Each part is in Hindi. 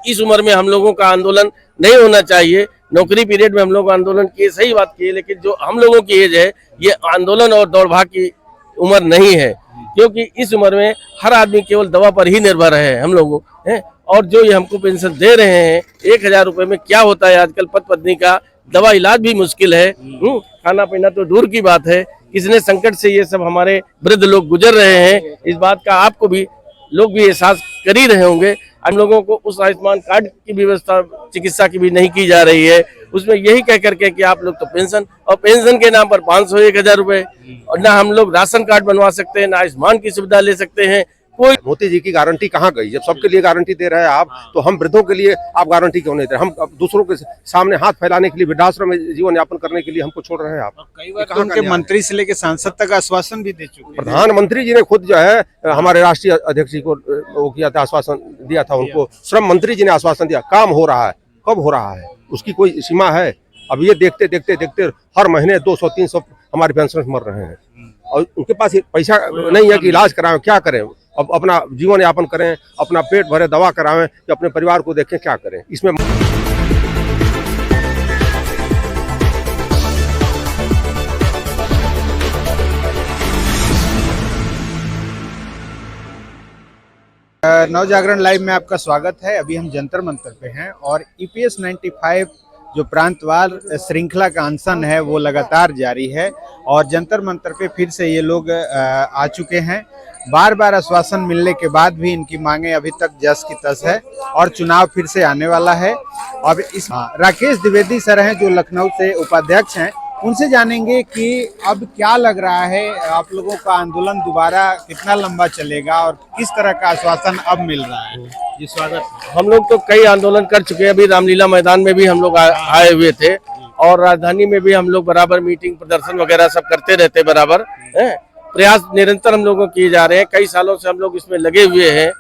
इस उम्र में हम लोगों का आंदोलन नहीं होना चाहिए। नौकरी पीरियड में हम लोग आंदोलन किए, सही बात की है, लेकिन जो हम लोगों की एज है ये आंदोलन और दौड़ भाग की उम्र नहीं है, क्योंकि इस उम्र में हर आदमी केवल दवा पर ही निर्भर है हम लोगों हैं। और जो ये हमको पेंशन दे रहे हैं 1,000 रुपए में क्या होता है आजकल, पति पत्नी का दवा इलाज भी मुश्किल है, खाना पीना तो दूर की बात है। कितने संकट से ये सब हमारे वृद्ध लोग गुजर रहे हैं, इस बात का आपको भी लोग भी एहसास कर ही रहे होंगे। हम लोगों को उस आयुष्मान कार्ड की व्यवस्था चिकित्सा की भी नहीं की जा रही है, उसमें यही कह करके कि आप लोग तो पेंशन, और पेंशन के नाम पर 500 1,000 रुपए, और ना हम लोग राशन कार्ड बनवा सकते हैं, ना आयुष्मान की सुविधा ले सकते हैं। कोई मोदी जी की गारंटी कहाँ गई? जब सबके लिए गारंटी दे रहे हैं आप, तो हम वृद्धों के लिए आप गारंटी क्यों नहीं दे रहे? हम दूसरों के सामने हाथ फैलाने के लिए, वृद्धाश्रम में जीवन यापन करने के लिए हमको छोड़ रहे हैं आप। कई बार तो उनके मंत्री से लेकर सांसद तक आश्वासन भी दे चुके हैं। प्रधानमंत्री जी ने खुद जो है हमारे राष्ट्रीय अध्यक्ष जी को वो किया था, आश्वासन दिया था उनको। श्रम मंत्री जी ने आश्वासन दिया, काम हो रहा है। कब हो रहा है उसकी कोई सीमा है? अब ये देखते देखते देखते हर महीने 200-300 हमारे पेंशनर्स मर रहे हैं, और उनके पास पैसा नहीं है कि इलाज कराएं। क्या करें? अब अपना जीवन यापन करें, अपना पेट भरे, दवा करावें, कि अपने परिवार को देखें, क्या करें? इसमें नवजागरण लाइव में आपका स्वागत है। अभी हम जंतर मंतर पे हैं और EPS 95 जो प्रांतवार श्रृंखला का अनशन है वो लगातार जारी है, और जंतर मंतर पे फिर से ये लोग आ चुके हैं। बार बार आश्वासन मिलने के बाद भी इनकी मांगे अभी तक जस की तस है, और चुनाव फिर से आने वाला है। अब इस राकेश द्विवेदी सर हैं जो लखनऊ से उपाध्यक्ष हैं, उनसे जानेंगे कि अब क्या लग रहा है, आप लोगों का आंदोलन दोबारा कितना लंबा चलेगा और किस तरह का आश्वासन अब मिल रहा है। जी स्वागत। हम लोग तो कई आंदोलन कर चुके हैं, अभी रामलीला मैदान में भी हम लोग आए हुए थे, और राजधानी में भी हम लोग बराबर मीटिंग प्रदर्शन वगैरह सब करते रहते बराबर हैं। प्रयास निरंतर हम लोगों किए जा रहे हैं, कई सालों से हम लोग इसमें लगे हुए हैं,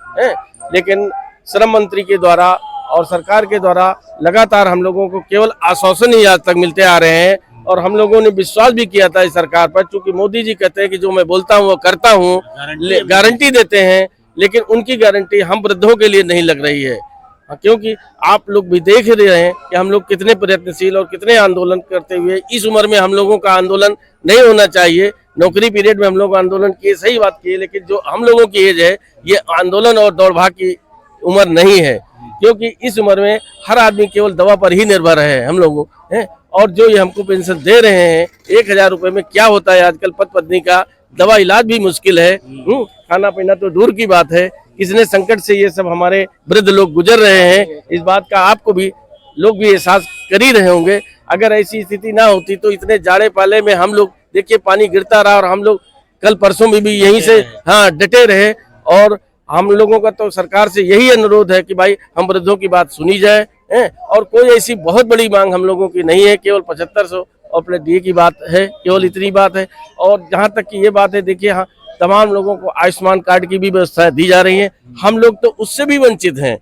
लेकिन श्रम मंत्री के द्वारा और सरकार के द्वारा लगातार हम लोगों को केवल आश्वासन ही आज तक मिलते आ रहे हैं। और हम लोगों ने विश्वास भी किया था इस सरकार पर, क्योंकि मोदी जी कहते हैं कि जो मैं बोलता हूँ वो करता हूँ, गारंटी देते हैं, लेकिन उनकी गारंटी हम वृद्धों के लिए नहीं लग रही है। क्योंकि आप लोग भी देख रहे हैं कि हम लोग कितने प्रयत्नशील और कितने आंदोलन करते हुए, इस उम्र में हम लोगों का आंदोलन नहीं होना चाहिए। नौकरी पीरियड में हम लोग आंदोलन किए, सही बात की है, लेकिन जो हम लोगों की एज है ये आंदोलन और दौड़ भाग की उम्र नहीं है, क्योंकि इस उम्र में हर आदमी केवल दवा पर ही निर्भर है हम लोगों हैं। और जो ये हमको पेंशन दे रहे हैं 1,000 रुपए में क्या होता है आजकल, पति पत्नी का दवा इलाज भी मुश्किल है, खाना पीना तो दूर की बात है। कितने संकट से ये सब हमारे वृद्ध लोग गुजर रहे हैं, इस बात का आपको भी लोग भी एहसास कर ही रहे होंगे। अगर ऐसी स्थिति ना होती तो इतने जाड़े पाले में हम लोग देखिए पानी गिरता रहा, और हम लोग कल परसों में भी यहीं से डटे रहे। और हम लोगों का तो सरकार से यही अनुरोध है कि भाई हम वृद्धों की बात सुनी जाए, और कोई ऐसी बहुत बड़ी मांग हम लोगों की नहीं है, केवल 7500 और प्लस DA की बात है, केवल इतनी बात है। और जहाँ तक कि ये बात है, देखिए हाँ, तमाम लोगों को आयुष्मान कार्ड की भी व्यवस्था दी जा रही है, हम लोग तो उससे भी वंचित हैं।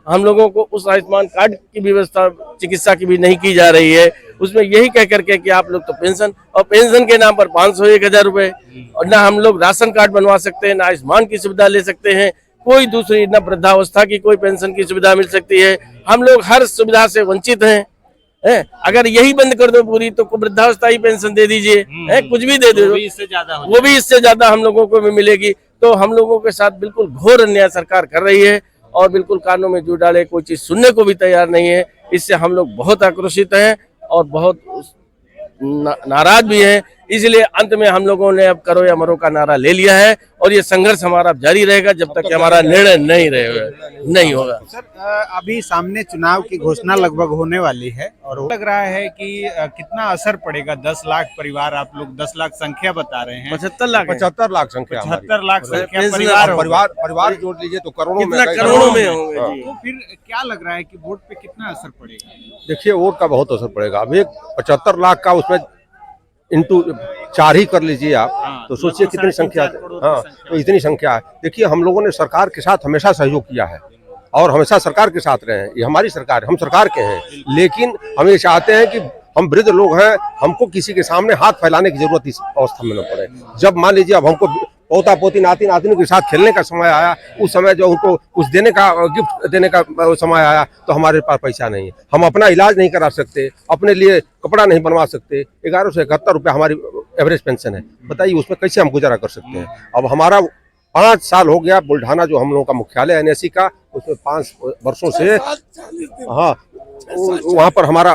हम लोगों को उस आयुष्मान कार्ड की व्यवस्था चिकित्सा की भी नहीं की जा रही है, उसमें यही कह करके कि आप लोग तो पेंशन, और पेंशन के नाम पर 500 1,000 रुपए, और ना हम लोग राशन कार्ड बनवा सकते हैं, ना आयुष्मान की सुविधा ले सकते हैं, कोई दूसरी न वृद्धावस्था की कोई पेंशन की सुविधा मिल सकती है। हम लोग हर सुविधा से वंचित हैं। अगर यही बंद कर दो पूरी, तो वृद्धावस्था ही पेंशन दे दीजिए, कुछ भी दे दो, वो भी इससे ज्यादा हम लोगों को भी मिलेगी। तो हम लोगों के साथ बिल्कुल घोर अन्याय सरकार कर रही है, और बिल्कुल कानों में जूं डाले कोई चीज सुनने को भी तैयार नहीं है। इससे हम लोग बहुत आक्रोशित हैं और बहुत नाराज भी हैं। इसलिए अंत में हम लोगों ने अब करो या मरो का नारा ले लिया है, और ये संघर्ष हमारा जारी रहेगा जब तक कि हमारा निर्णय नहीं होगा। सर अभी सामने चुनाव की घोषणा लगभग होने वाली है, और लग रहा है कि कितना असर पड़ेगा। 10 लाख परिवार, आप लोग 10 लाख संख्या बता रहे हैं, 75 लाख संख्या, 75 लाख संख्या परिवार जोड़ लीजिए तो करोड़ों में होंगे। तो फिर क्या लग रहा है कि वोट पे कितना असर पड़ेगा? देखिए वोट का बहुत असर पड़ेगा। अब एक 75 लाख का उसमें इंटू 4 ही कर लीजिए आप, तो सोचिए कितनी संख्या है। हाँ, तो इतनी संख्या है। देखिए हम लोगों ने सरकार के साथ हमेशा सहयोग किया है, और हमेशा सरकार के साथ रहे हैं। ये हमारी सरकार है, हम सरकार के हैं, लेकिन हम ये चाहते हैं कि हम वृद्ध लोग हैं, हमको किसी के सामने हाथ फैलाने की जरूरत इस अवस्था में न पड़े। जब मान लीजिए अब हमको पोता पोती नाती नातिन के साथ खेलने का समय आया, उस समय जो उनको कुछ देने का, गिफ्ट देने का समय आया, तो हमारे पास पैसा नहीं है। हम अपना इलाज नहीं करा सकते, अपने लिए कपड़ा नहीं बनवा सकते। 1171 रुपये हमारी एवरेज पेंशन है। बताइए उसमें कैसे हम गुजारा कर सकते हैं। अब हमारा 5 साल हो गया बुल्ढाना जो हम लोगों का मुख्यालय NSC का, उसमें 5 वर्षों से, हाँ वहाँ पर हमारा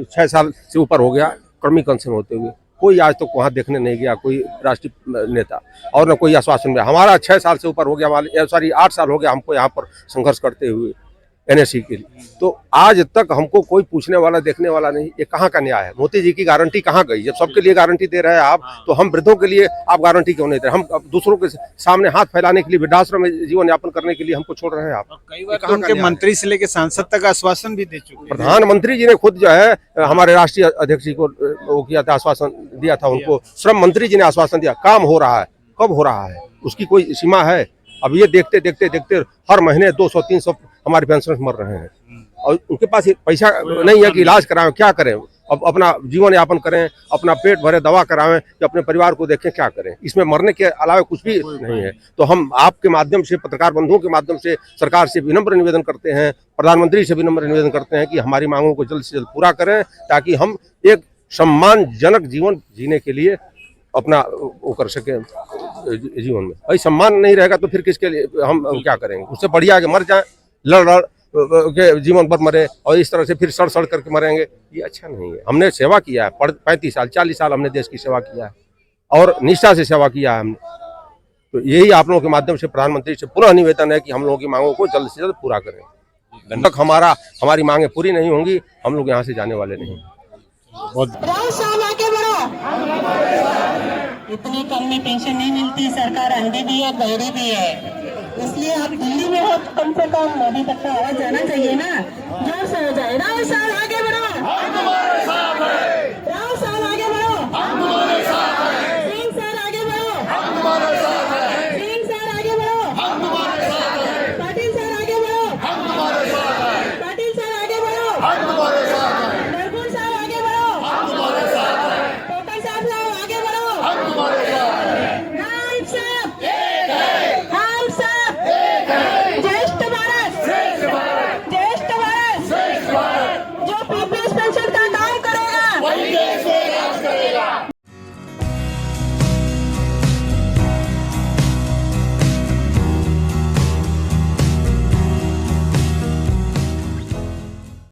6 साल से ऊपर हो गया कर्मी कंसन होते हुए। कोई आज तक वहाँ देखने नहीं गया, कोई राष्ट्रीय नेता, और न कोई आश्वासन में। हमारा 6 साल से ऊपर हो गया, 8 साल हो गया हमको यहाँ पर संघर्ष करते हुए NSC के लिए। तो आज तक हमको कोई पूछने वाला, देखने वाला नहीं। ये कहाँ का न्याय है? मोदी जी की गारंटी कहाँ गई? जब सबके लिए गारंटी दे रहे हैं आप, तो हम वृद्धों के लिए आप गारंटी क्यों नहीं दे रहे? हम दूसरों के सामने हाथ फैलाने के लिए, वृद्धाश्रम में जीवन यापन करने के लिए हमको छोड़ रहे हैं आप। कई बार तो उनके मंत्री से लेकर सांसद तक आश्वासन भी दे चुके हैं। प्रधानमंत्री जी ने खुद जो है हमारे राष्ट्रीय अध्यक्ष जी को वो किया था, आश्वासन दिया था उनको। श्रम मंत्री जी ने आश्वासन दिया, काम हो रहा है। कब हो रहा है? उसकी कोई सीमा है? अब ये देखते देखते देखते हर महीने 200-300 हमारे पेंशनर्स मर रहे हैं, और उनके पास पैसा नहीं है कि इलाज कराएं। क्या करें? अब अपना जीवन यापन करें, अपना पेट भरे, दवा करावें, कि अपने परिवार को देखें, क्या करें? इसमें मरने के अलावा कुछ भी नहीं है। तो हम आपके माध्यम से, पत्रकार बंधुओं के माध्यम से सरकार से विनम्र निवेदन करते हैं, प्रधानमंत्री से विनम्र निवेदन करते हैं कि हमारी मांगों को जल्द से जल्द पूरा करें, ताकि हम एक सम्मानजनक जीवन जीने के लिए अपना वो कर सके जीवन में। भाई सम्मान नहीं रहेगा तो फिर किसके लिए हम क्या करेंगे? उससे बढ़िया कि मर जाए, लड़ के जीवन भर मरे, और इस तरह से फिर सड़ करके मरेंगे, ये अच्छा नहीं है। हमने सेवा किया है, 35 साल 40 साल हमने देश की सेवा किया है, और निष्ठा से सेवा किया है हमने। तो यही आप लोगों के माध्यम से प्रधानमंत्री से पुनः निवेदन है कि हम लोगों की मांगों को जल्द से जल्द पूरा करें। जब तक हमारी मांगें पूरी नहीं होंगी, हम लोग यहाँ से जाने वाले नहीं। इतनी कम में पेंशन नहीं मिलती, सरकार अंधी भी है, बहरी भी है। इसलिए आप दिल्ली में हो तो कम से कम मोदी तक का आवाज जाना चाहिए ना। जोर से हो जाए ना, आगे बढ़ो।